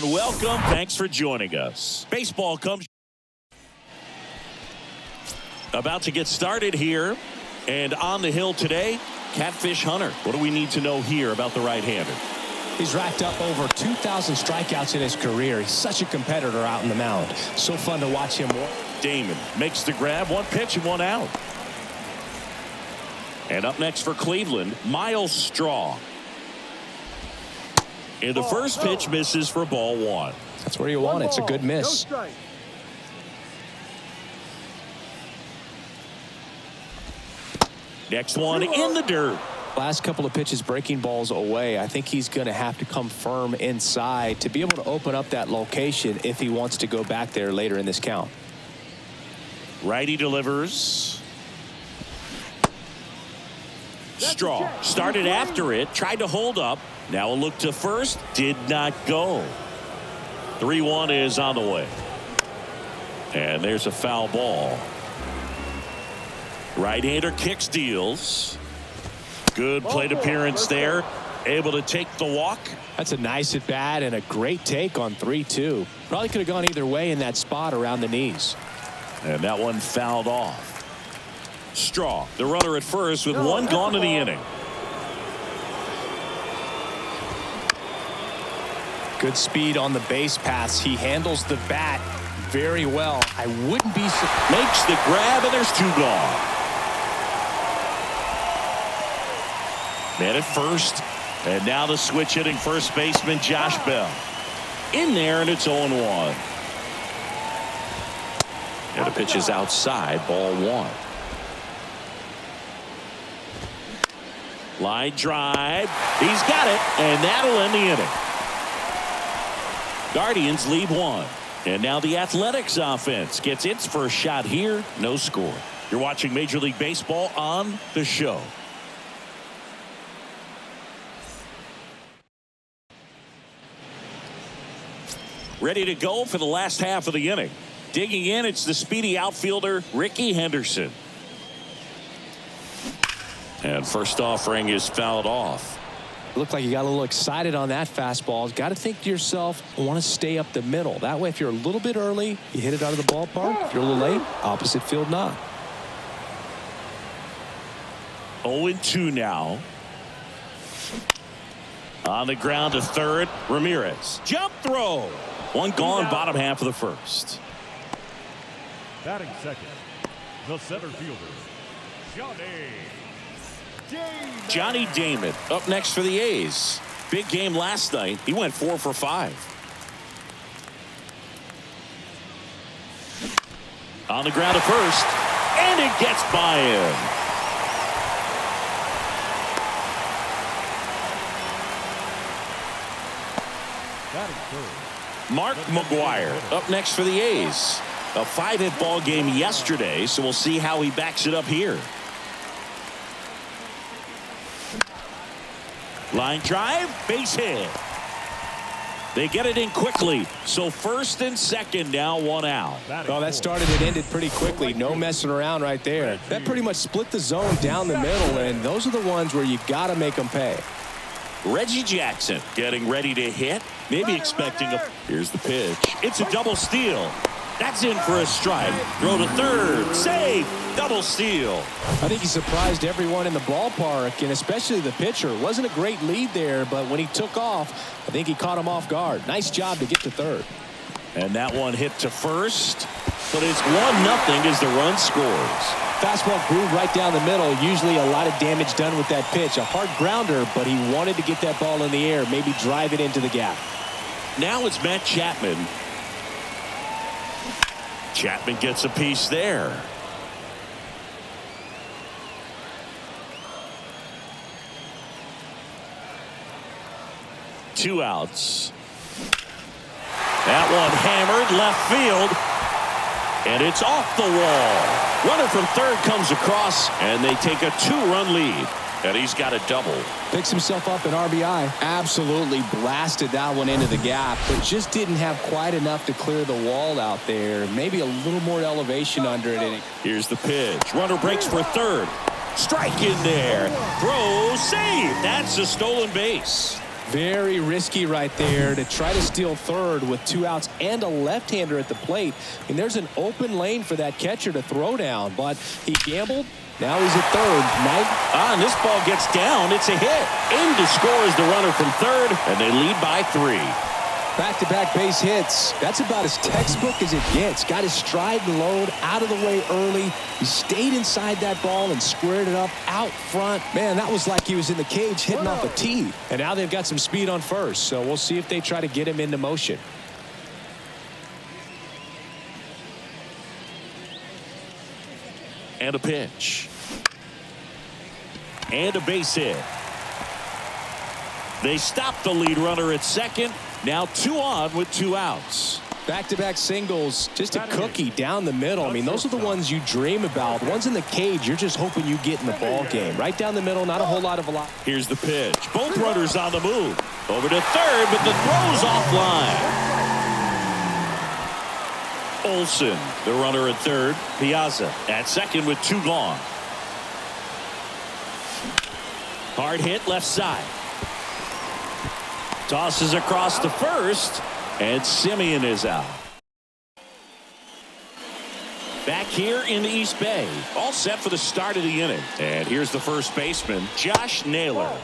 and welcome. Thanks for joining us. Baseball comes about to get started here. And on the hill today, Catfish Hunter. What do we need to know here about the right-hander? He's racked up over 2,000 strikeouts in his career. He's such a competitor out in the mound. So fun to watch him work. Damon makes the grab. One pitch and one out. And up next for Cleveland, Miles Straw. And the first pitch misses for ball one. That's where you want it. It's a good miss. Next one in the dirt. Last couple of pitches breaking balls away. I think he's going to have to come firm inside to be able to open up that location if he wants to go back there later in this count. Righty delivers. Straw started after it, tried to hold up. Now a look to first, did not go. 3-1 is on the way. And there's a foul ball. Right-hander kicks, deals. Good plate appearance there. Able to take the walk. That's a nice at bat and a great take on 3-2. Probably could have gone either way in that spot around the knees. And that one fouled off. Straw, the runner at first with one gone in the inning. Good speed on the base paths. He handles the bat very well. I wouldn't be surprised. Makes the grab, and there's two gone. Man at first, and now the switch hitting first baseman Josh Bell. In there, and it's 0-1. And the pitch is outside, ball one. Line drive. He's got it, and that'll end the inning. Guardians lead one. And now the Athletics offense gets its first shot here. No score. You're watching Major League Baseball on The Show. Ready to go for the last half of the inning. Digging in, it's the speedy outfielder, Ricky Henderson. And first offering is fouled off. Looked like you got a little excited on that fastball. Got to think to yourself, I want to stay up the middle. That way, if you're a little bit early, you hit it out of the ballpark. If you're a little late, opposite field not. 0-2 now. On the ground to third, Ramirez. Jump throw. One gone, bottom half of the first. Batting second, the center fielder, Johnny Damon up next for the A's. Big game last night. He went 4 for 5. On the ground to first, and it gets by him. batting third. Mark McGuire up next for the A's. A 5-hit ball game yesterday, so we'll see how he backs it up here. Line drive, base hit. They get it in quickly, so first and second now, one out. Oh, that started and ended pretty quickly. No messing around right there. That pretty much split the zone down the middle, and those are the ones where you got to make them pay. Reggie Jackson getting ready to hit. Maybe expecting a... Here's the pitch. It's a double steal. That's in for a strike. Throw to third. Save. Double steal. I think he surprised everyone in the ballpark, and especially the pitcher. Wasn't a great lead there, but when he took off, I think he caught him off guard. Nice job to get to third. And that one hit to first. But it's 1-0 as the run scores. Fastball groove right down the middle. Usually a lot of damage done with that pitch. A hard grounder, but he wanted to get that ball in the air, maybe drive it into the gap. Now it's Matt Chapman. Chapman gets a piece there. Two outs. That one hammered left field. And it's off the wall. Runner from third comes across, and they take a 2-run lead. And he's got a double. Picks himself up an RBI. Absolutely blasted that one into the gap, but just didn't have quite enough to clear the wall out there. Maybe a little more elevation under it. Here's the pitch. Runner breaks for third. Strike in there. Throw, save. That's a stolen base. Very risky right there to try to steal third with 2 outs and a left-hander at the plate. And there's an open lane for that catcher to throw down, but he gambled. Now he's at third. And this ball gets down. It's a hit. In to score is the runner from third, and they lead by 3. Back-to-back base hits. That's about as textbook as it gets. Got his stride and load out of the way early. He stayed inside that ball and squared it up out front. Man, that was like he was in the cage hitting off a tee. And now they've got some speed on first, so we'll see if they try to get him into motion. And a pitch. And a base hit. They stop the lead runner at second. Now 2 on with 2 outs. Back-to-back singles, just a cookie down the middle. I mean, those are the ones you dream about. The ones in the cage, you're just hoping you get in the ball game. Right down the middle, not a whole lot of velocity. Here's the pitch. Both runners on the move. Over to third, but the throw's offline. Olsen, the runner at third. Piazza at second with 2 gone. Hard hit left side. Tosses across to first, and Simeon is out. Back here in the East Bay, all set for the start of the inning. And here's the first baseman, Josh Naylor.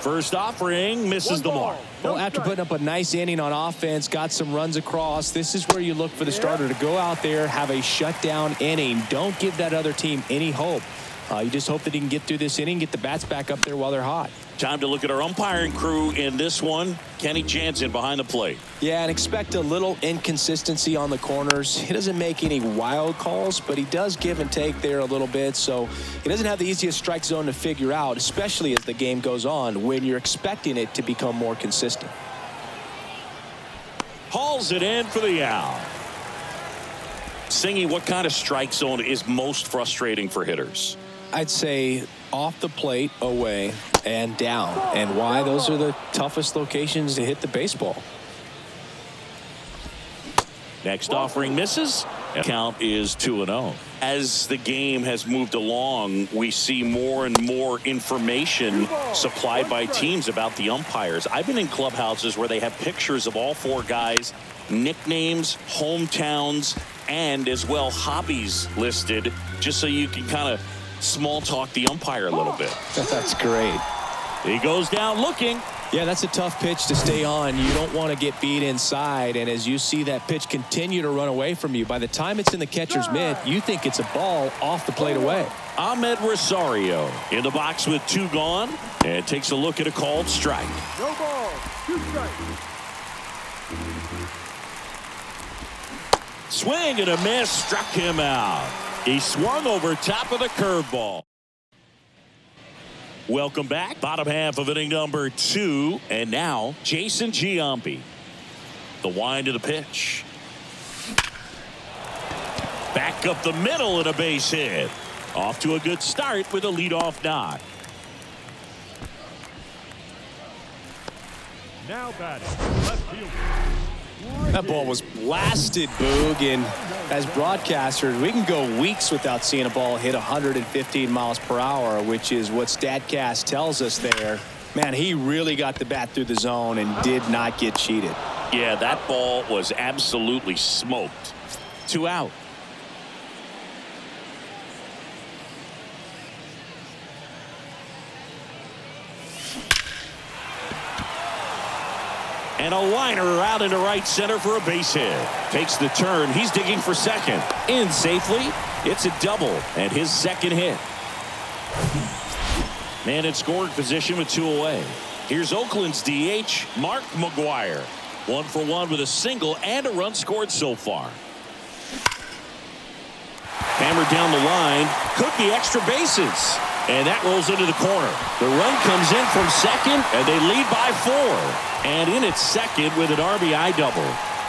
First offering misses the mark. Well, after putting up a nice inning on offense, got some runs across, this is where you look for the starter to go out there, have a shutdown inning. Don't give that other team any hope. You just hope that he can get through this inning, get the bats back up there while they're hot. Time to look at our umpiring crew in this one. Kenny Jansen behind the plate. Yeah, and expect a little inconsistency on the corners. He doesn't make any wild calls, but he does give and take there a little bit. So he doesn't have the easiest strike zone to figure out, especially as the game goes on when you're expecting it to become more consistent. Hauls it in for the out. Singy, what kind of strike zone is most frustrating for hitters? I'd say off the plate, away, and down. And why? Those are the toughest locations to hit the baseball. Next offering misses. Count is 2-0. As the game has moved along, we see more and more information supplied by teams about the umpires. I've been in clubhouses where they have pictures of all 4 guys, nicknames, hometowns, and as well hobbies listed, just so you can kind of small talk the umpire a little bit. That's great. He goes down looking. Yeah, that's a tough pitch to stay on. You don't want to get beat inside, and as you see that pitch continue to run away from you, by the time it's in the catcher's mitt, you think it's a ball off the plate away. Ahmed Rosario in the box with 2 gone, and takes a look at a called strike. No ball, 2 strikes. Swing and a miss, struck him out. He swung over top of the curveball. Welcome back. Bottom half of inning number 2. And now Jason Giambi. The wind of the pitch. Back up the middle and a base hit. Off to a good start with a leadoff knock. Now batting, left fielder. That ball was blasted, Boog, and as broadcasters, we can go weeks without seeing a ball hit 115 miles per hour, which is what StatCast tells us there. Man, he really got the bat through the zone and did not get cheated. Yeah, that ball was absolutely smoked. 2 out. And a liner out into right center for a base hit. Takes the turn. He's digging for second. In safely. It's a double and his second hit. Man in scoring position with 2 away. Here's Oakland's DH, Mark McGuire. 1 for 1 with a single and a run scored so far. Hammered down the line. Could be extra bases. And that rolls into the corner. The run comes in from second, and they lead by 4. And in at second with an RBI double.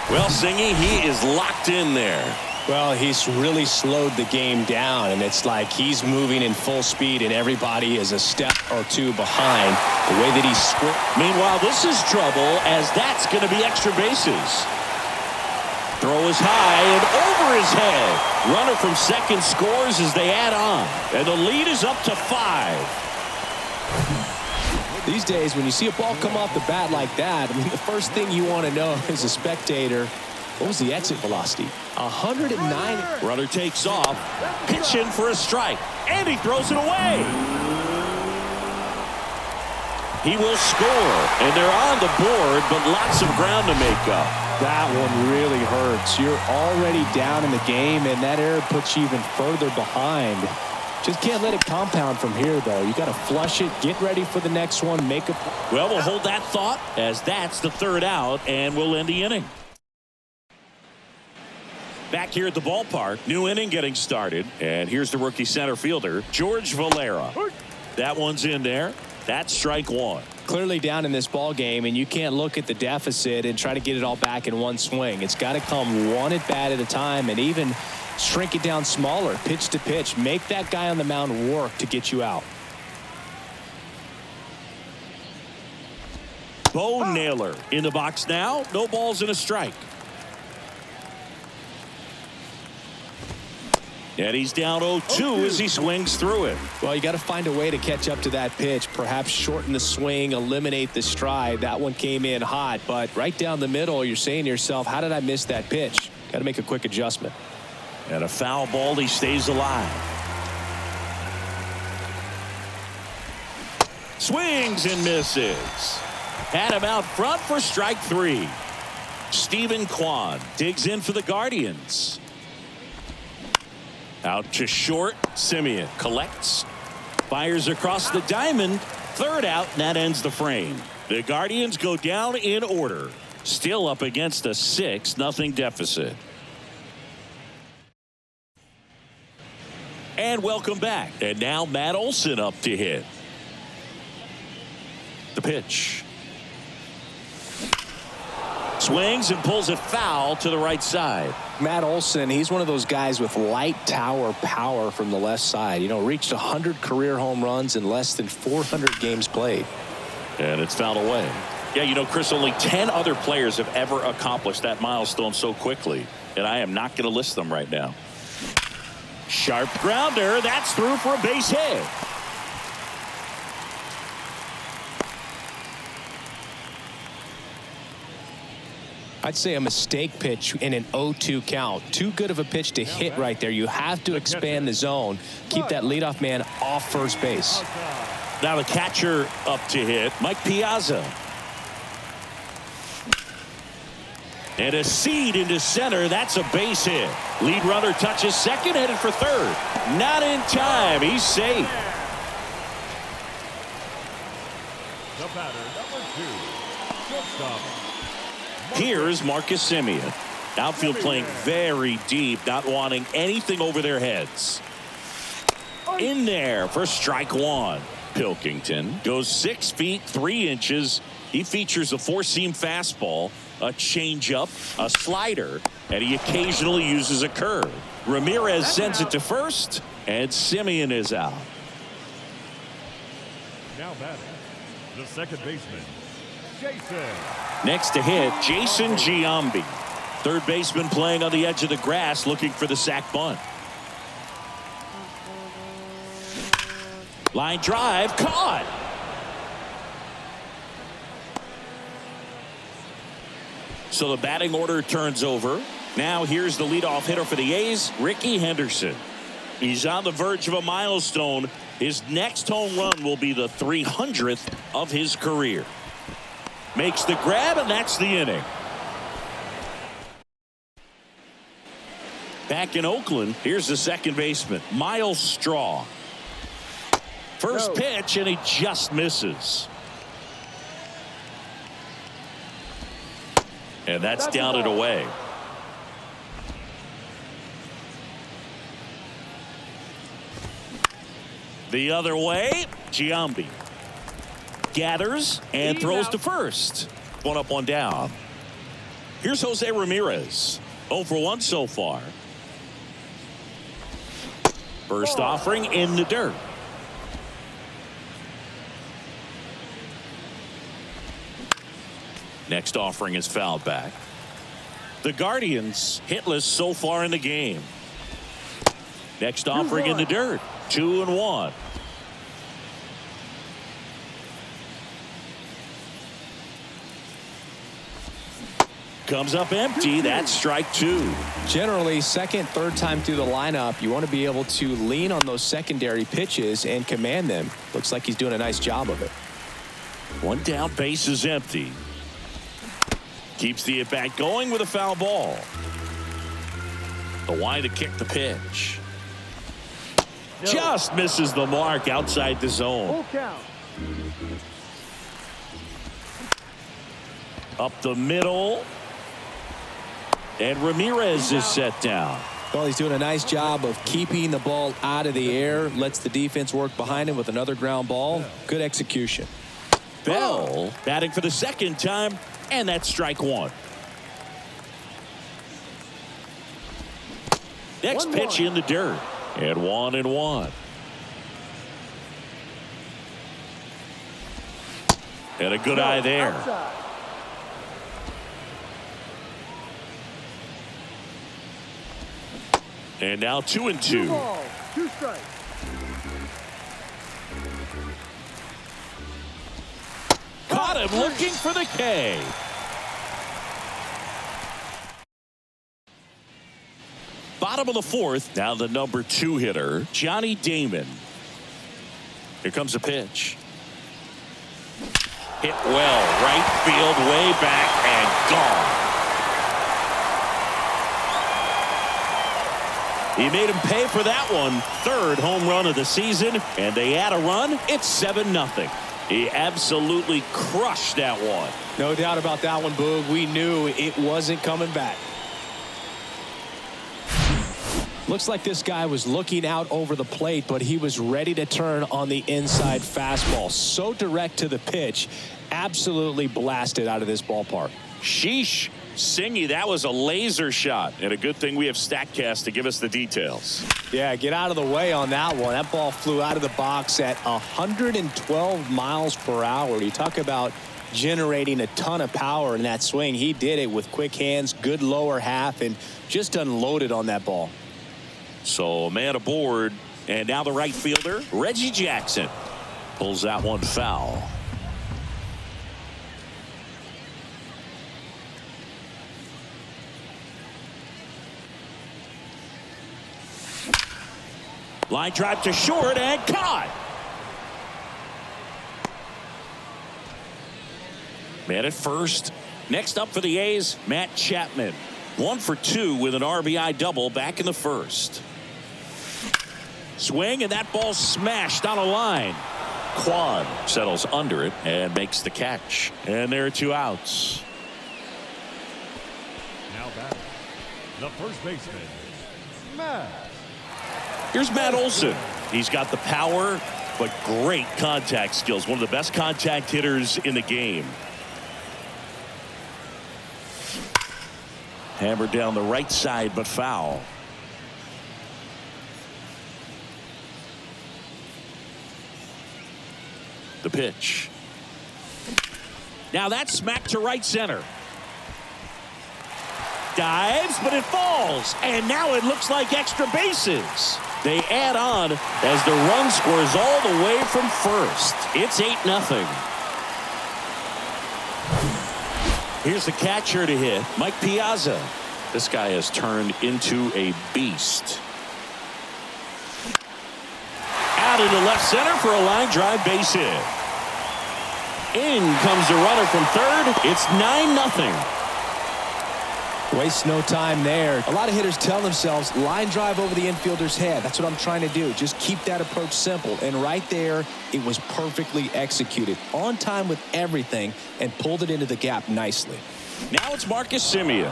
Well, Singy, he is locked in there. Well, he's really slowed the game down, and it's like he's moving in full speed, and everybody is a step or 2 behind. The way that he's scored. Meanwhile, this is trouble, as that's going to be extra bases. Throw is high and over his head. Runner from second scores as they add on. And the lead is up to 5. These days, when you see a ball come off the bat like that, I mean, the first thing you want to know as a spectator, what was the exit velocity? 109. Runner takes off, pitch in for a strike, and he throws it away. He will score, and they're on the board, but lots of ground to make up. That one really hurts. You're already down in the game, and that error puts you even further behind. Just can't let it compound from here, though. You got to flush it, get ready for the next one, make a... Well, we'll hold that thought as that's the third out, and we'll end the inning. Back here at the ballpark, new inning getting started, and here's the rookie center fielder, George Valera. That one's in there. That's strike one. Clearly down in this ball game, and you can't look at the deficit and try to get it all back in one swing. It's got to come one at bat at a time, and even shrink it down smaller, pitch to pitch. Make that guy on the mound work to get you out. Bo Naylor in the box now. No balls and a strike. And he's down 0-2 as he swings through it. Well, you got to find a way to catch up to that pitch. Perhaps shorten the swing, eliminate the stride. That one came in hot, but right down the middle, you're saying to yourself, how did I miss that pitch? Got to make a quick adjustment. And a foul ball, he stays alive. Swings and misses. Had him out front for strike three. Stephen Kwan digs in for the Guardians. Out to short. Simeon collects. Fires across the diamond. Third out, and that ends the frame. The Guardians go down in order. Still up against a 6-0 deficit. And welcome back. And now Matt Olson up to hit. The pitch. Swings and pulls it foul to the right side. Matt Olson, he's one of those guys with light tower power from the left side. You know, reached 100 career home runs in less than 400 games played. And it's fouled away. Yeah, you know, Chris, only 10 other players have ever accomplished that milestone so quickly. And I am not going to list them right now. Sharp grounder. That's through for a base hit. I'd say a mistake pitch in an 0-2 count. Too good of a pitch to hit right there. You have to expand the zone. Keep that leadoff man off first base. Now the catcher up to hit, Mike Piazza. And a seed into center. That's a base hit. Lead runner touches second, headed for third. Not in time. He's safe. The batter, number 2, shortstop. Here's Marcus Simeon. Outfield playing very deep, not wanting anything over their heads. In there for strike one. Pilkington goes 6 feet 3 inches. He features a four-seam fastball, a changeup, a slider, and he occasionally uses a curve. Ramirez sends it to first, and Simeon is out. Now batting, the second baseman, Jason. Next to hit, Jason Giambi. Third baseman playing on the edge of the grass, looking for the sac bunt. Line drive, caught. So the batting order turns over. Now here's the leadoff hitter for the A's, Ricky Henderson. He's on the verge of a milestone. His next home run will be the 300th of his career. Makes the grab, and that's the inning. Back in Oakland, here's the second baseman, Miles Straw. First pitch, and he just misses. And that's down and away. The other way, Giambi gathers and throws to first. One up, one down. Here's Jose Ramirez. 0 for 1 so far. First offering in the dirt. Next offering is fouled back. The Guardians hitless so far in the game. Next offering in the dirt. 2-1. comes up empty. That's strike two. Generally, second, third time through the lineup, you want to be able to lean on those secondary pitches and command them. Looks like he's doing a nice job of it. One down, base is empty. Keeps the at-bat going with a foul ball. The wide to kick the pitch. Just misses the mark outside the zone. Full count. Up the middle. And Ramirez is set down. Well, he's doing a nice job of keeping the ball out of the air. Lets the defense work behind him with another ground ball. Good execution. Bell batting for the second time, and that's strike one. Next pitch in the dirt, and 1-1. And a good eye there. Outside. And now 2-2. 2 balls, 2 strikes. Caught him looking for the K. Bottom of the fourth. Now the number 2 hitter, Johnny Damon. Here comes a pitch. Hit well, right field, way back, and gone. He made him pay for that one. Third home run of the season, and they add a run. It's 7-0. He absolutely crushed that one. No doubt about that one, Boog. We knew it wasn't coming back. Looks like this guy was looking out over the plate, but he was ready to turn on the inside fastball. So direct to the pitch. Absolutely blasted out of this ballpark. Sheesh. Singy, that was a laser shot, and a good thing we have StatCast to give us the details. Yeah, get out of the way on that one. That ball flew out of the box at 112 miles per hour. You talk about generating a ton of power in that swing. He did it with quick hands, good lower half, and just unloaded on that ball. So a man aboard, and now the right fielder, Reggie Jackson, pulls that one foul. Line drive to short and caught. Man at first. Next up for the A's, Matt Chapman. 1 for 2 with an RBI double back in the first. Swing, and that ball smashed on a line. Quan settles under it and makes the catch. And there are 2 outs. Now back, the first baseman, Matt. Here's Matt Olson. He's got the power, but great contact skills. One of the best contact hitters in the game. Hammered down the right side, but foul. The pitch. Now that's smacked to right center. Dives, but it falls. And now it looks like extra bases. They add on as the run scores all the way from first. It's 8-0. Here's the catcher to hit, Mike Piazza. This guy has turned into a beast. Out into left center for a line drive base hit. In comes the runner from third. It's 9-0. Waste no time there. A lot of hitters tell themselves line drive over the infielder's head. That's what I'm trying to do. Just keep that approach simple. And right there, it was perfectly executed. On time with everything and pulled it into the gap nicely. Now it's Marcus Semien.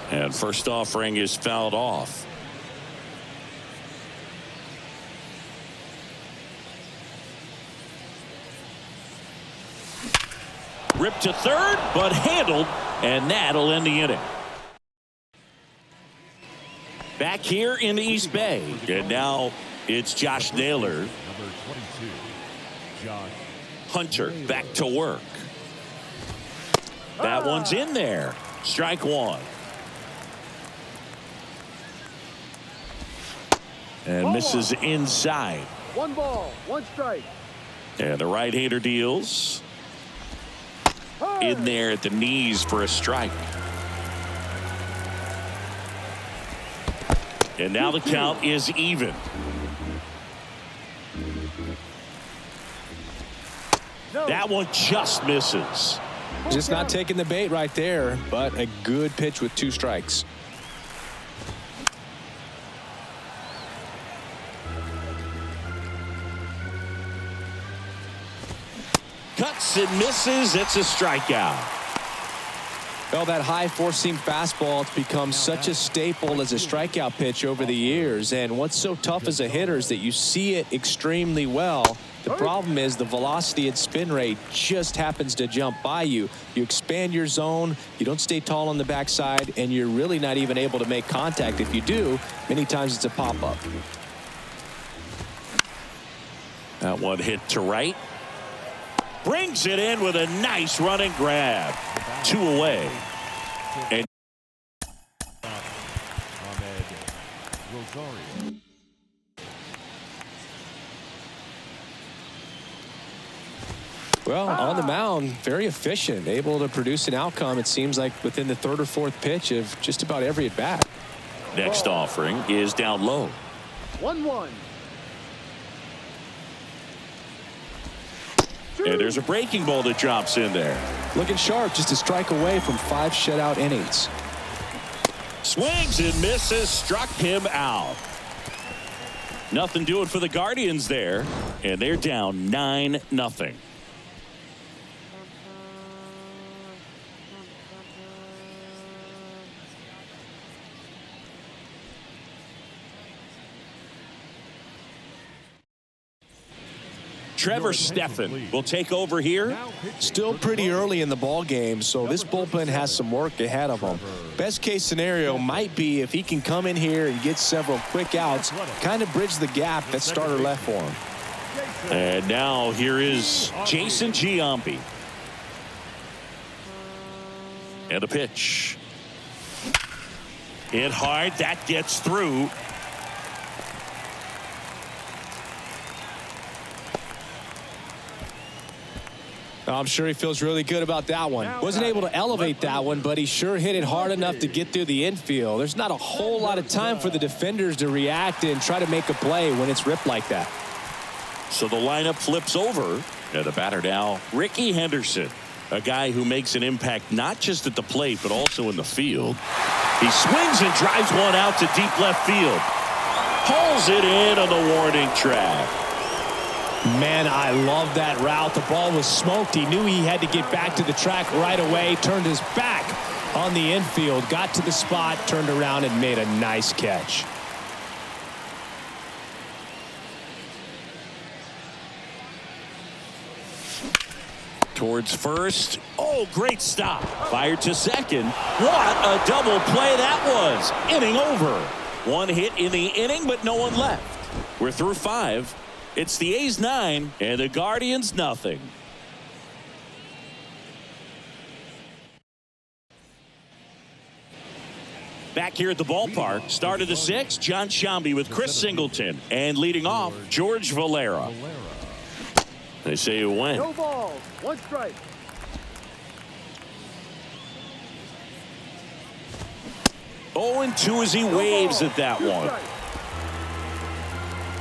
And first offering is fouled off. Ripped to third, but handled, and that'll end the inning. Back here in the East Bay, and now it's Josh Naylor. Number 22, Josh Hunter back to work. That one's in there. Strike one. And misses inside. 1 ball, 1 strike. And the right-hander deals. In there at the knees for a strike. And now the count is even. That one just misses. Just not taking the bait right there, but a good pitch with 2 strikes. Cuts and misses. It's a strikeout. Well, that high four-seam fastball has become such a staple as a strikeout pitch over the years. And what's so tough as a hitter is that you see it extremely well. The problem is the velocity and spin rate just happens to jump by you. You expand your zone, you don't stay tall on the backside, and you're really not even able to make contact. If you do, many times it's a pop-up. That one hit to right. Brings it in with a nice running grab. 2 away. And well, on the mound, very efficient, able to produce an outcome, it seems like, within the 3rd or 4th pitch of just about every at-bat. next offering is down low. 1-1. And there's a breaking ball that drops in there. Looking sharp, just a strike away from 5 shutout innings. Swings and misses, struck him out. Nothing doing for the Guardians there, and they're down 9-0. Trevor Stephan will take over here. Still pretty early in the ball game, so this bullpen has some work ahead of him. Best case scenario might be if he can come in here and get several quick outs, kind of bridge the gap that starter left for him. And now here is Jason Giambi. And the pitch. Hit hard, that gets through. I'm sure he feels really good about that one. Wasn't able to elevate that one, but he sure hit it hard enough to get through the infield. There's not a whole lot of time for the defenders to react and try to make a play when it's ripped like that. So the lineup flips over. And the batter now, Ricky Henderson, a guy who makes an impact not just at the plate but also in the field. He swings and drives one out to deep left field. Pulls it in on the warning track. Man, I love that route. The ball was smoked. He knew he had to get back to the track right away. Turned his back on the infield. Got to the spot, turned around, and made a nice catch. Towards first. Oh, great stop. Fired to second. What a double play that was. Inning over. One hit in the inning, but no one left. We're through 5. It's the A's 9 and the Guardians nothing. Back here at the ballpark, start of the 6th, John Giambi with Chris Singleton, and leading off, George Valera. They say it went. No balls. 1 strike. 0-2 as he waves at that one.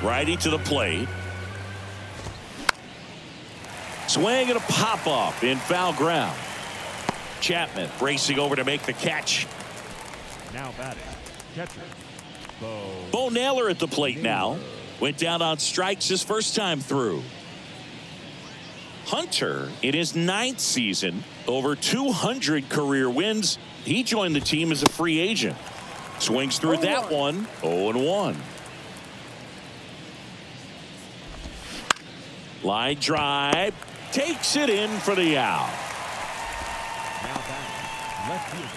Righty to the plate. Swing and a pop-up in foul ground. Chapman racing over to make the catch. Now batting, catcher, Bo Naylor at the plate now. Went down on strikes his first time through. Hunter in his 9th season, over 200 career wins. He joined the team as a free agent. Swings through that one, 0-1. Line drive, takes it in for the out. now batting, left fielder,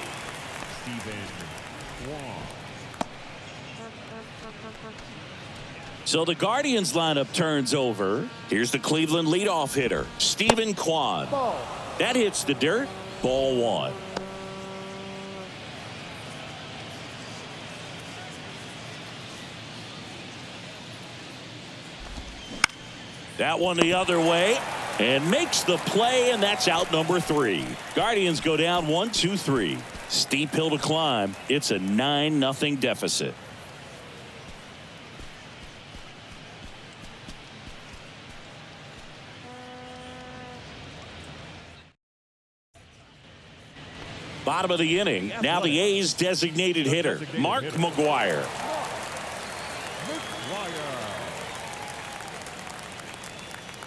Stephen Kwan. So the Guardians lineup turns over. Here's the Cleveland leadoff hitter, Stephen Kwan. Ball. That hits the dirt. Ball 1. That one the other way and makes the play, and that's out number 3. Guardians go down 1-2-3. Steep hill to climb. It's a 9-0 deficit. Bottom of the inning. Now the A's designated hitter, Mark McGwire.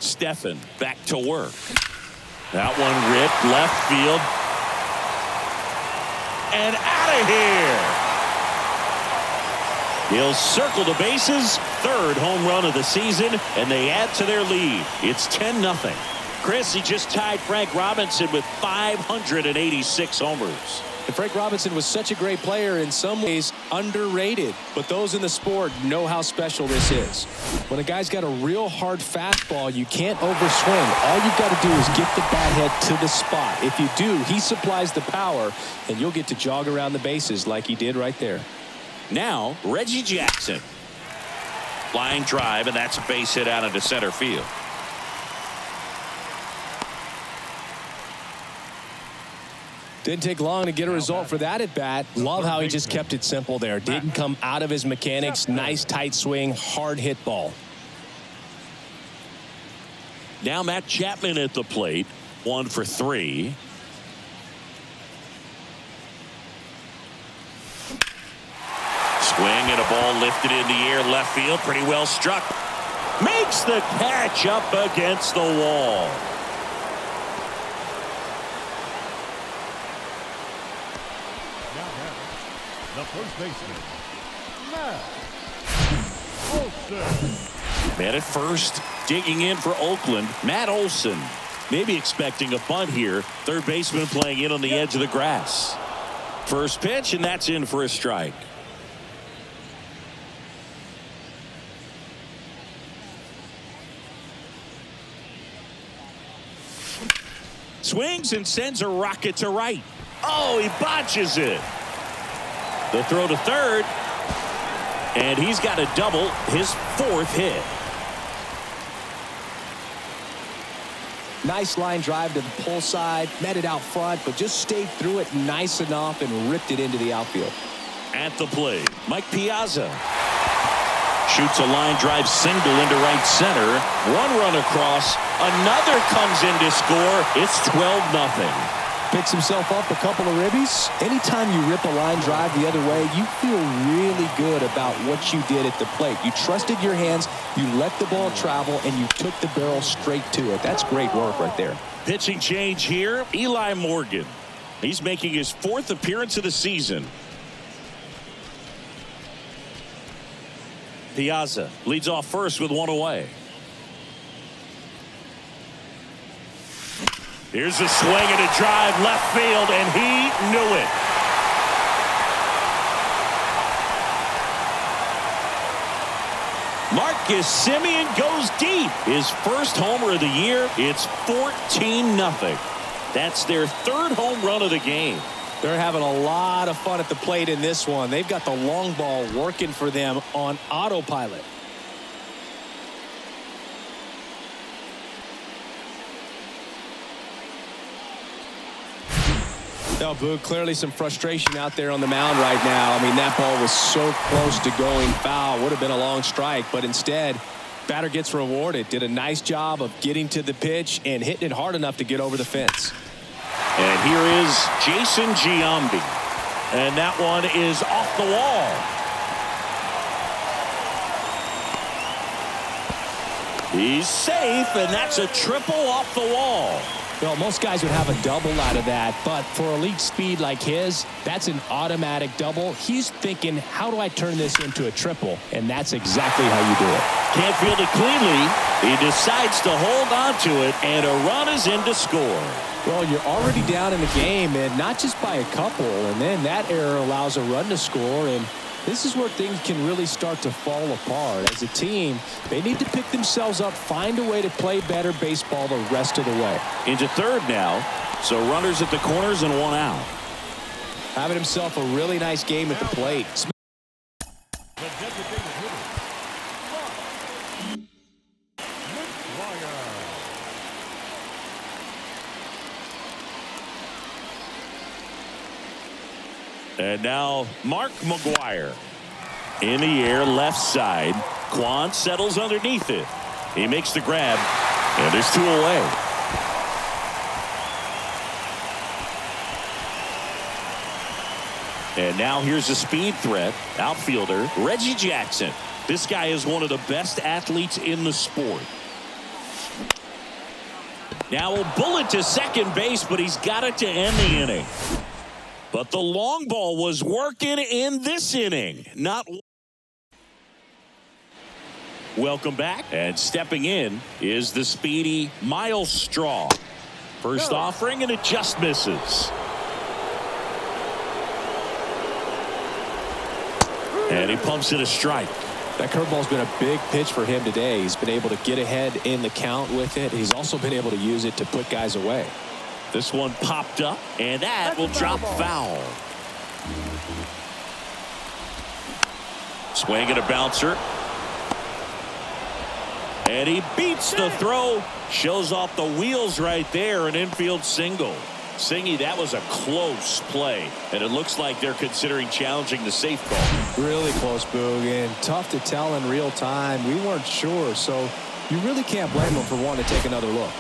Stephan back to work. That one ripped left field. And out of here. He'll circle the bases. Third home run of the season, and they add to their lead. It's 10-0. Chris, he just tied Frank Robinson with 586 homers. And Frank Robinson was such a great player, in some ways underrated, but those in the sport know how special this is. When a guy's got a real hard fastball, you can't overswing. All you've got to do is get the bat head to the spot. If you do, he supplies the power, and you'll get to jog around the bases like he did right there. Now, Reggie Jackson. Flying drive, and that's a base hit out into center field. Didn't take long to get a result for that at bat. Love how he just kept it simple there. Didn't come out of his mechanics. Nice tight swing, hard hit ball. Now Matt Chapman at the plate. 1 for 3. Swing and a ball lifted in the air left field. Pretty well struck. Makes the catch up against the wall. The first baseman, Matt Olson. Man at first, digging in for Oakland, Matt Olson. Maybe expecting a bunt here. Third baseman playing in on the edge of the grass. First pitch, and that's in for a strike. Swings and sends a rocket to right. Oh, he botches it. The throw to third, and he's got a double, his 4th hit. Nice line drive to the pull side, met it out front, but just stayed through it nice enough and ripped it into the outfield. At the plate, Mike Piazza shoots a line drive single into right center. One run across, another comes in to score. It's 12-0. Picks himself up a couple of ribbies. Anytime you rip a line drive the other way, you feel really good about what you did at the plate. You trusted your hands, you let the ball travel, and you took the barrel straight to it. That's great work right there. Pitching change here, Eli Morgan. He's making his 4th appearance of the season. Piazza leads off first with 1 away. Here's a swing and a drive left field, and he knew it. Marcus Semien goes deep. His first homer of the year. It's 14-0. That's their 3rd home run of the game. They're having a lot of fun at the plate in this one. They've got the long ball working for them on autopilot. No, Boog, clearly some frustration out there on the mound right now. I mean, that ball was so close to going foul. Would have been a long strike, but instead, batter gets rewarded. Did a nice job of getting to the pitch and hitting it hard enough to get over the fence. And here is Jason Giambi. And that one is off the wall. He's safe, and that's a triple off the wall. Well, most guys would have a double out of that, but for elite speed like his, that's an automatic double. He's thinking, how do I turn this into a triple? And that's exactly how you do it. Can't field it cleanly. He decides to hold on to it, and a run is in to score. Well, you're already down in the game, and not just by a couple, and then that error allows a run to score, and this is where things can really start to fall apart. As a team, they need to pick themselves up, find a way to play better baseball the rest of the way. Into third now, so runners at the corners and 1 out. Having himself a really nice game at the plate. And now Mark McGwire in the air left side. Quan settles underneath it. He makes the grab, and there's 2 away. And now here's a speed threat. Outfielder Reggie Jackson. This guy is one of the best athletes in the sport. Now a bullet to second base, but he's got it to end the inning. But the long ball was working in this inning. Not. Welcome back. And stepping in is the speedy Miles Straw. First offering, and it just misses. And he pumps it a strike. That curveball's been a big pitch for him today. He's been able to get ahead in the count with it. He's also been able to use it to put guys away. This one popped up, and that will drop foul. Swing and a bouncer. And he beats the throw. Shows off the wheels right there. An infield single. Singy, that was a close play. And it looks like they're considering challenging the safe call. Really close, Boog, and tough to tell in real time. We weren't sure, so you really can't blame them for wanting to take another look.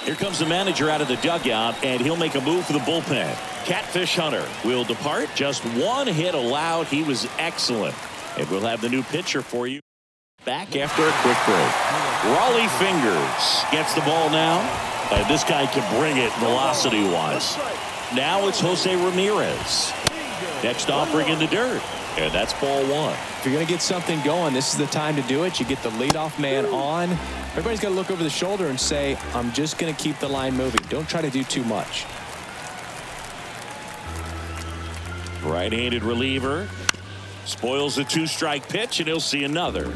Here comes the manager out of the dugout, and he'll make a move for the bullpen. Catfish Hunter will depart. Just one hit allowed. He was excellent. And we'll have the new pitcher for you back after a quick break. Raleigh Fingers gets the ball now. This guy can bring it velocity-wise. Now it's Jose Ramirez. Next offering in the dirt. And that's ball one. If you're going to get something going, this is the time to do it. You get the leadoff man on. Everybody's got to look over the shoulder and say, I'm just going to keep the line moving. Don't try to do too much. Right-handed reliever. Spoils the two-strike pitch, and he'll see another.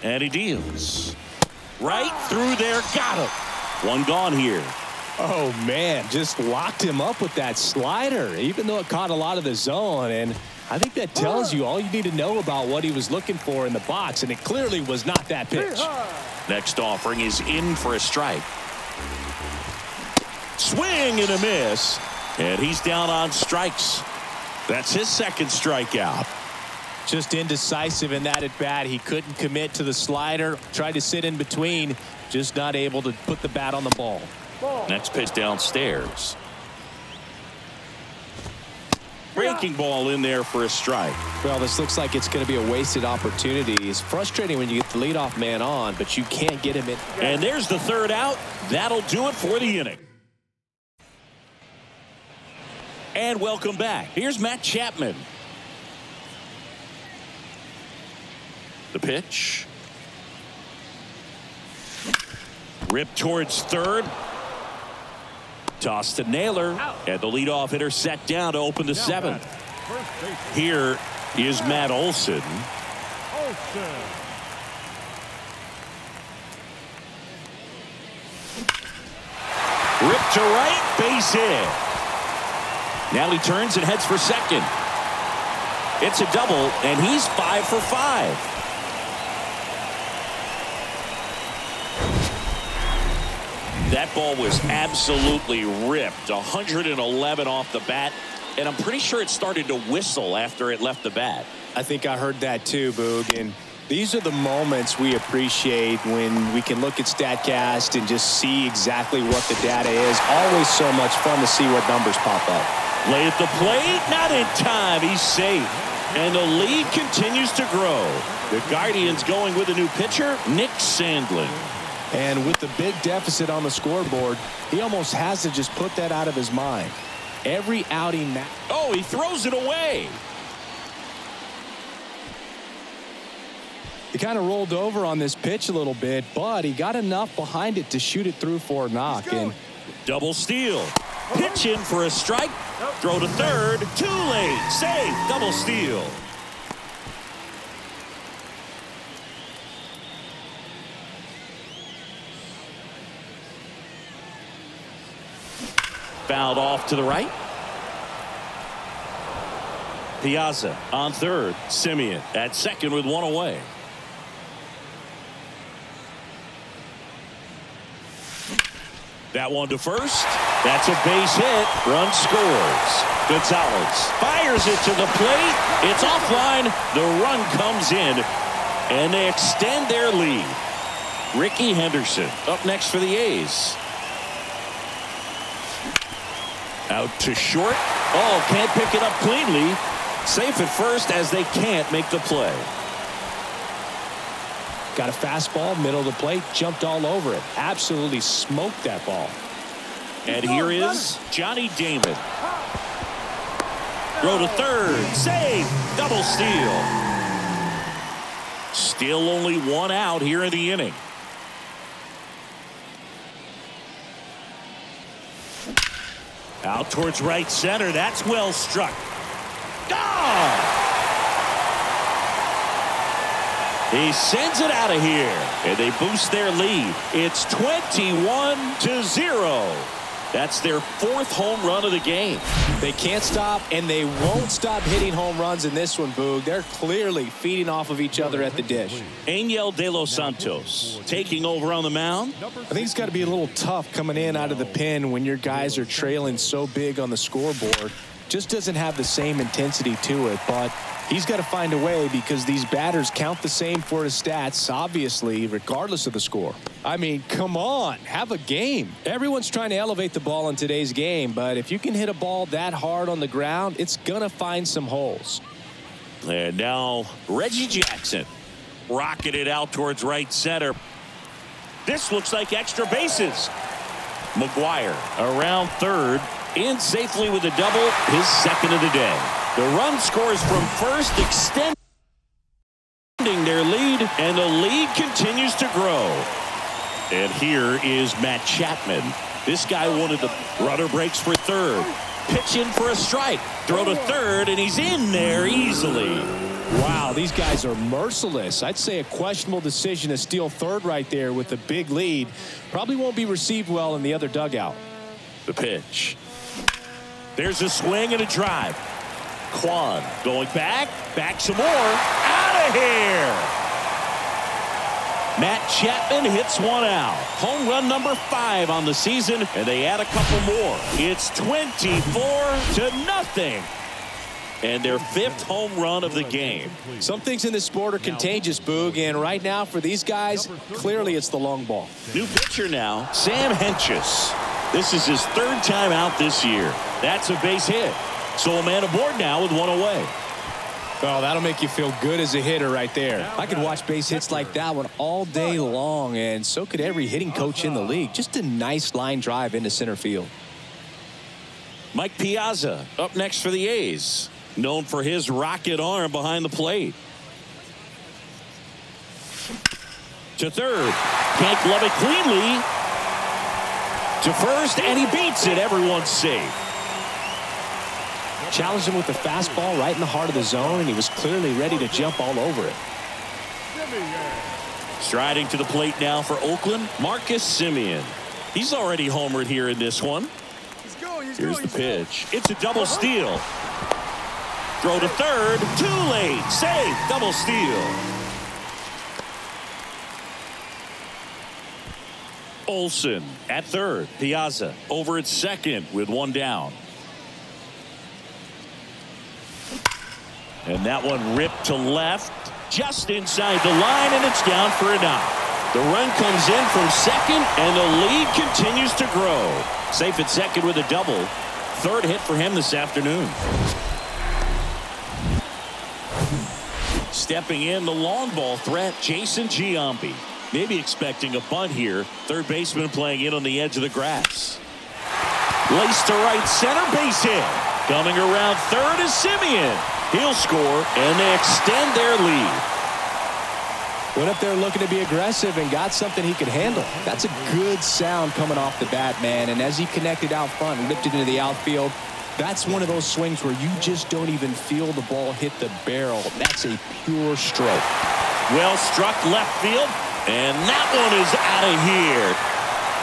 And he deals. Right through there. Got him. One gone here. Oh, man. Just locked him up with that slider, even though it caught a lot of the zone. And I think that tells you all you need to know about what he was looking for in the box, and it clearly was not that pitch. Next offering is in for a strike. Swing and a miss, and he's down on strikes. That's his second strikeout. Just indecisive in that at bat. He couldn't commit to the slider, tried to sit in between, just not able to put the bat on the ball. Next pitch downstairs. Breaking ball in there for a strike. Well, this looks like it's going to be a wasted opportunity. It's frustrating when you get the leadoff man on, but you can't get him in. And there's the third out. That'll do it for the inning. And welcome back. Here's Matt Chapman. The pitch. Ripped towards third. Toss to Naylor, and the leadoff hitter set down to open the seventh. Here is Matt Olson. Ripped to right, base hit. Now he turns and heads for second. It's a double, and he's 5 for 5. That ball was absolutely ripped. 111 off the bat, and I'm pretty sure it started to whistle after it left the bat. I think I heard that too, Boog. And these are the moments we appreciate when we can look at StatCast and just see exactly what the data is. Always so much fun to see what numbers pop up. Lay at the plate, not in time. He's safe. And the lead continues to grow. The Guardians going with a new pitcher, Nick Sandlin. And with the big deficit on the scoreboard, he almost has to just put that out of his mind. Every outing now. Oh, he throws it away. He kind of rolled over on this pitch a little bit, but he got enough behind it to shoot it through for a knock. And double steal. Pitch in for a strike. Throw to third. Too late. Safe. Double steal. Fouled off to the right. Piazza on third. Simeon at second with one away. That one to first. That's a base hit. Run scores. Gonzalez fires it to the plate. It's offline. The run comes in, and they extend their lead. Ricky Henderson up next for the A's. Out to short. Oh, can't pick it up cleanly. Safe at first as they can't make the play. Got a fastball, middle of the plate, jumped all over it. Absolutely smoked that ball. And here is Johnny Damon. Throw to third. Save. Double steal. Still only one out here in the inning. Out towards right center. That's well struck. Gone! He sends it out of here, and they boost their lead. It's 21-0. That's their 4th home run of the game. They can't stop, and they won't stop hitting home runs in this one, Boog. They're clearly feeding off of each other at the dish. Angel De Los Santos taking over on the mound. I think it's got to be a little tough coming in out of the pen when your guys are trailing so big on the scoreboard. Just doesn't have the same intensity to it, but he's got to find a way because these batters count the same for his stats, obviously, regardless of the score. I mean, come on, have a game. Everyone's trying to elevate the ball in today's game, but if you can hit a ball that hard on the ground, it's going to find some holes. And now Reggie Jackson rocketed out towards right center. This looks like extra bases. McGuire around third, in safely with a double, his 2nd of the day. The run scores from first, extending their lead, and the lead continues to grow. And here is Matt Chapman. This guy wanted the runner breaks for third. Pitch in for a strike. Throw to third, and he's in there easily. Wow, these guys are merciless. I'd say a questionable decision to steal third right there with a big lead. Probably won't be received well in the other dugout. The pitch. There's a swing and a drive. Kwan going back some more. Out of here. Matt Chapman hits one out. Home run number 5 on the season, and they add a couple more. It's 24-0. And their 5th home run of the game. Some things in this sport are contagious, Boog, and right now for these guys, clearly it's the long ball. New pitcher now, Sam Hentges. This is his 3rd time out this year. That's a base hit. So a man aboard now with one away. Well, that'll make you feel good as a hitter right there. I could watch base hits like that one all day long, and so could every hitting coach in the league. Just a nice line drive into center field. Mike Piazza up next for the A's. Known for his rocket arm behind the plate. To third. Can't glove it cleanly. To first, and he beats it. Everyone's safe. Challenged him with the fastball right in the heart of the zone, and he was clearly ready to jump all over it. Striding to the plate now for Oakland, Marcus Semien. He's already homered here in this one. Here's the pitch. It's a double steal. Throw to third. Too late. Safe. Double steal. Olsen at third. Piazza over at second with one down. And that one ripped to left. Just inside the line, and it's down for a knock. The run comes in from second, and the lead continues to grow. Safe at second with a double. 3rd hit for him this afternoon. Stepping in, the long ball threat, Jason Giambi. Maybe expecting a bunt here. 3rd baseman playing in on the edge of the grass. Laced to right center, base hit. Coming around third is Semien. He'll score, and they extend their lead. Went up there looking to be aggressive and got something he could handle. That's a good sound coming off the bat, man. And as he connected out front and ripped it into the outfield, that's one of those swings where you just don't even feel the ball hit the barrel. That's a pure stroke. Well struck left field, and that one is out of here.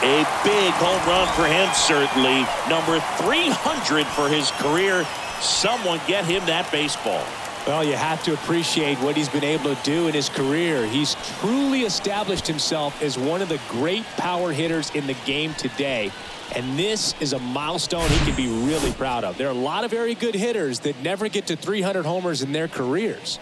A big home run for him, certainly. Number 300 for his career. Someone get him that baseball. Well, you have to appreciate what he's been able to do in his career. He's truly established himself as one of the great power hitters in the game today. And this is a milestone he can be really proud of. There are a lot of very good hitters that never get to 300 homers in their careers.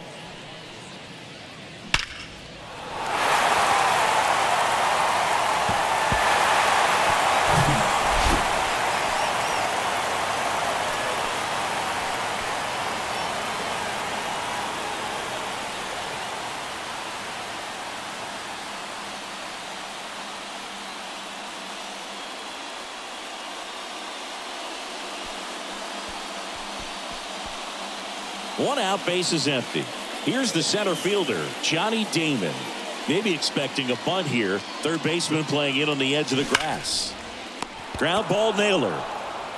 One out, base is empty. Here's the center fielder, Johnny Damon. Maybe expecting a bunt here. Third baseman playing in on the edge of the grass. Ground ball, Naylor.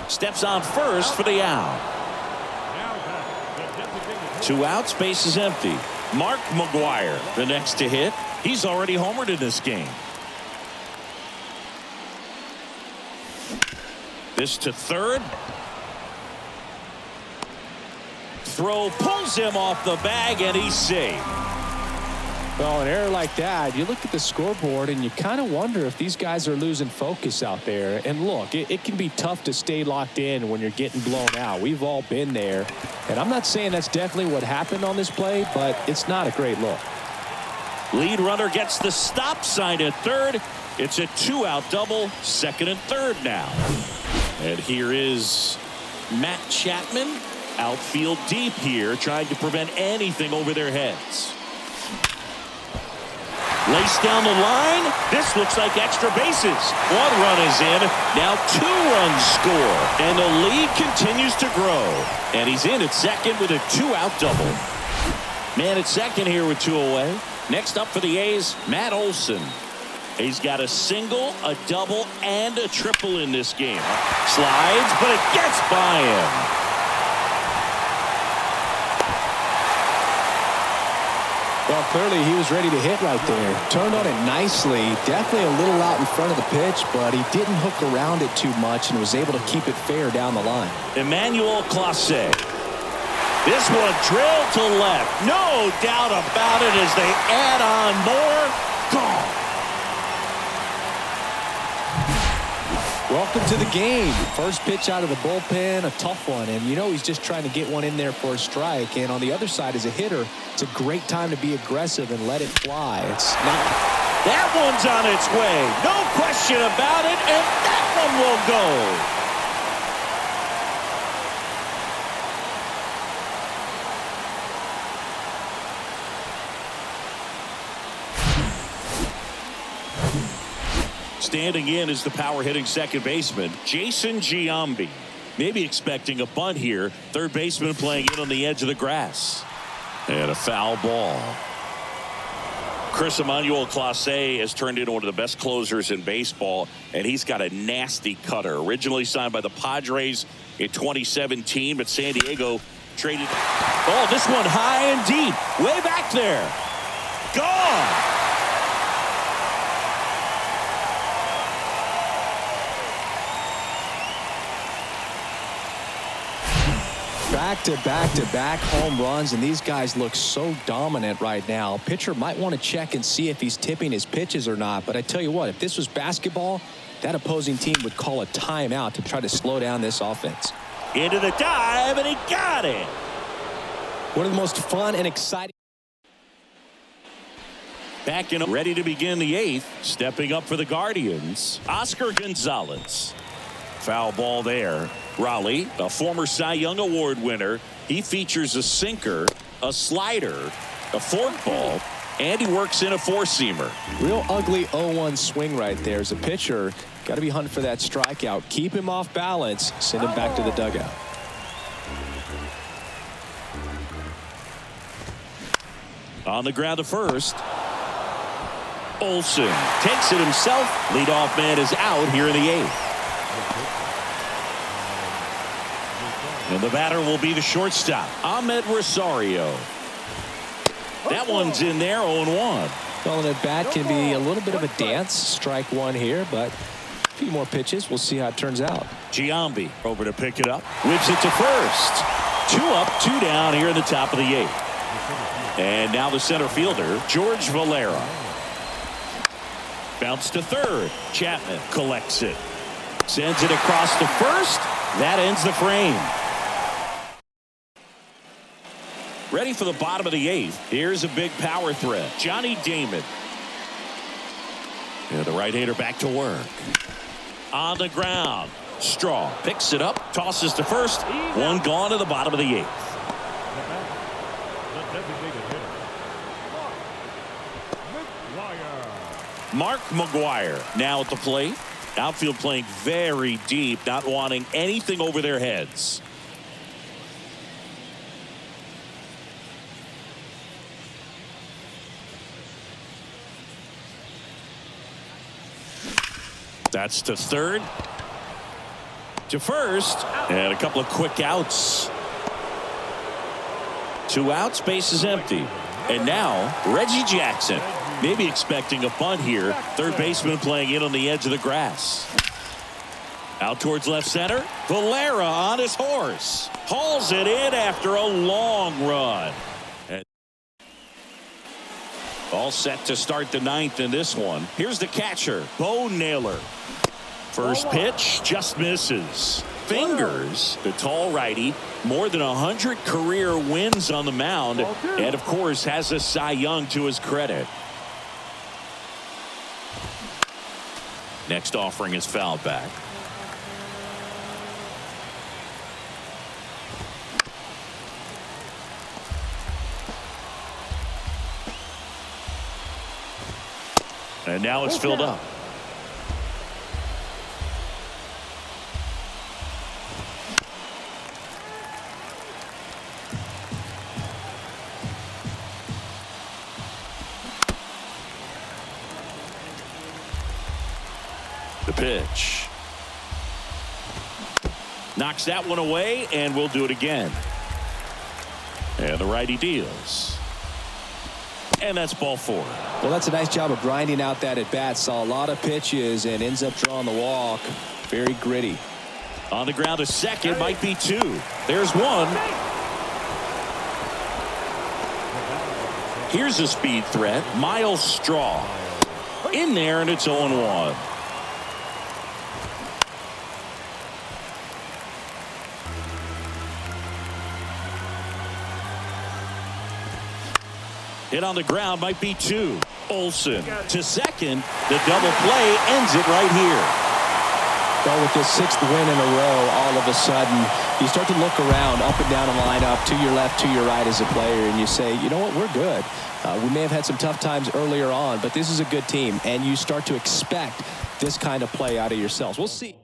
Steps on first for the out. Two outs, base is empty. Mark McGwire, the next to hit. He's already homered in this game. This to third. Throw pulls him off the bag, and he's safe. Well, an error like that, you look at the scoreboard and you kind of wonder if these guys are losing focus out there. And look, it can be tough to stay locked in when you're getting blown out. We've all been there. And I'm not saying that's definitely what happened on this play, but it's not a great look. Lead runner gets the stop sign at third. It's a two-out double, second and third now. And here is Matt Chapman. Outfield deep here, trying to prevent anything over their heads. Laced down the line. This looks like extra bases. One run is in. Now two runs score. And the lead continues to grow. And he's in at second with a two-out double. Man at second here with two away. Next up for the A's, Matt Olson. He's got a single, a double, and a triple in this game. Slides, but it gets by him. Well, clearly he was ready to hit right there. Turned on it nicely. Definitely a little out in front of the pitch, but he didn't hook around it too much and was able to keep it fair down the line. Emmanuel Clase. This one drilled to left. No doubt about it as they add on more. Gone. Welcome to the game. First pitch out of the bullpen, a tough one. And you know he's just trying to get one in there for a strike. And on the other side, as a hitter, it's a great time to be aggressive and let it fly. It's not. That one's on its way. No question about it. And that one will go. Standing in is the power-hitting second baseman, Jason Giambi. Maybe expecting a bunt here. Third baseman playing in on the edge of the grass. And a foul ball. Chris Emmanuel Clase has turned into one of the best closers in baseball, and he's got a nasty cutter. Originally signed by the Padres in 2017, but San Diego traded. Oh, this one high and deep. Way back there. Gone. Back-to-back home runs, and these guys look so dominant right now. Pitcher might want to check and see if he's tipping his pitches or not, but I tell you what, if this was basketball, that opposing team would call a timeout to try to slow down this offense. Into the dive, and he got it. One of the most fun and exciting. Back in, ready to begin the eighth. Stepping up for the Guardians, Oscar Gonzalez. Foul ball there. Raleigh, a former Cy Young Award winner. He features a sinker, a slider, a forkball, and he works in a four-seamer. Real ugly 0-1 swing right there. As a pitcher, got to be hunting for that strikeout. Keep him off balance. Send him back to the dugout. On the ground to first. Olson takes it himself. Leadoff man is out here in the eighth. And the batter will be the shortstop, Ahmed Rosario. That one's in there, 0-1. Well, an at-bat can be a little bit of a dance. Strike one here, but a few more pitches. We'll see how it turns out. Giambi over to pick it up. Whips it to first. 2 up, 2 down here in the top of the eighth. And now the center fielder, George Valera. Bounce to third. Chapman collects it. Sends it across to first. That ends the frame. Ready for the bottom of the eighth. Here's a big power threat. Johnny Damon. And the right-hander back to work. On the ground. Straw picks it up. Tosses to first. One gone to the bottom of the eighth. Mark McGwire now at the plate. Outfield playing very deep, not wanting anything over their heads. That's to third. To first. And a couple of quick outs. 2 outs, base is empty. And now Reggie Jackson. Maybe expecting a bunt here. Third baseman playing in on the edge of the grass. Out towards left center. Valera on his horse. Hauls it in after a long run. And all set to start the 9th in this one. Here's the catcher, Bo Naylor. First pitch just misses. Fingers the tall righty. More than 100 career wins on the mound. And of course has a Cy Young to his credit. Next offering is fouled back. And now it's filled up. The pitch. Knocks that one away, and we'll do it again. And the righty deals. And that's ball 4. Well, that's a nice job of grinding out that at bat. Saw a lot of pitches and ends up drawing the walk. Very gritty. On the ground to second, might be 2. There's 1. Here's a speed threat, Miles Straw. In there, and it's 0-1. Hit on the ground, might be 2. Olsen to second. The double play ends it right here. Well, with this 6th win in a row, all of a sudden, you start to look around, up and down the lineup, to your left, to your right as a player, and you say, you know what, we're good. We may have had some tough times earlier on, but this is a good team, and you start to expect this kind of play out of yourselves. We'll see.